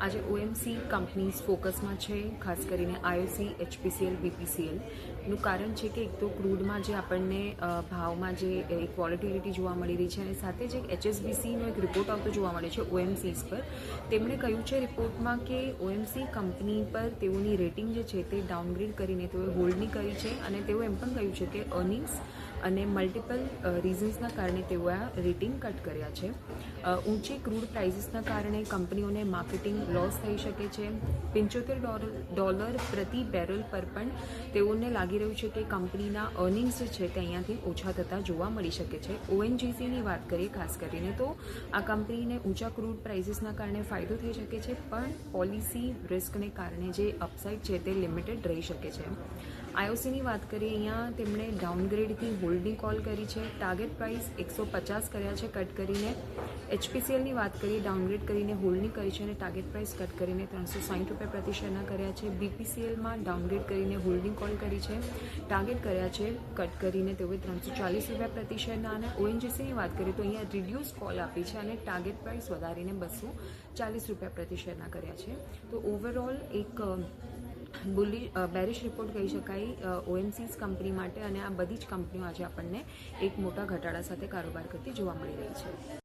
आज OMC companies focus में है, खास करीने आईओसी, एचपीसीएल, बीपीसीएल कारण है कि एक तो क्रूड में जो आपने भाव में जो एक वॉलेटिलिटी जोवा मळी रही है, साथ ज एचएसबीसी एक रिपोर्ट आवतो जोवा मळे छे ओएमसीज पर। तेमणे कह्युं छे रिपोर्ट में कि ओएमसी कंपनी पर तेओनी रेटिंग जे छे ते डाउनग्रेड करीने तेओए होल्डनी करी छे अने तेओए एम पण कह्युं छे कि अर्निंग्स અને મલ્ટિપલ રીઝન્સના કારણે તેઓએ આ રેટિંગ કટ કર્યા છે। ઊંચી ક્રૂડ પ્રાઇસીસના કારણે કંપનીઓને માર્કેટિંગ લોસ થઈ શકે છે। $75 પ્રતિ બેરલ પર પણ તેઓને લાગી રહ્યું છે કે કંપનીના અર્નિંગ્સ જે છે તે અહીંયાથી ઓછા થતા જોવા મળી શકે છે। ઓએનજીસીની વાત કરીએ ખાસ કરીને તો આ કંપનીને ઊંચા ક્રૂડ પ્રાઇસીસના કારણે ફાયદો થઈ શકે છે, પણ પોલિસી રિસ્કને કારણે જે અપસાઇડ છે તે લિમિટેડ રહી શકે છે। આઈઓસીની વાત કરીએ, અહીંયા તેમણે ડાઉનગ્રેડથી હોલ્ડની કોલ કરી છે। ટાર્ગેટ પ્રાઇસ 150 કર્યા છે કટ કરીને। એચપીસીએલની વાત કરીએ, ડાઉનગ્રેડ કરીને હોલ્ડની કરી છે અને ટાર્ગેટ પ્રાઇસ કટ કરીને ₹360 પ્રતિ શેરના કર્યા છે। બીપીસીએલમાં ડાઉનગ્રેડ કરીને હોલ્ડની કોલ કરી છે, ટાર્ગેટ કર્યા છે કટ કરીને તેઓએ ₹340 પ્રતિ શેરના। અને ઓએનજીસીની વાત કરીએ તો અહીંયા રિડ્યુસ કોલ આપી છે અને ટાર્ગેટ પ્રાઇસ વધારીને ₹240 પ્રતિ શેરના કર્યા છે। તો ઓવરઓલ એક બેરિશ રિપોર્ટ કહી શકાય ઓએમસીઝ કંપની માટે, અને આ બધી જ કંપનીઓ આજે આપણને એક મોટા ઘટાડા સાથે કારોબાર કરતી જોવા મળી રહી છે।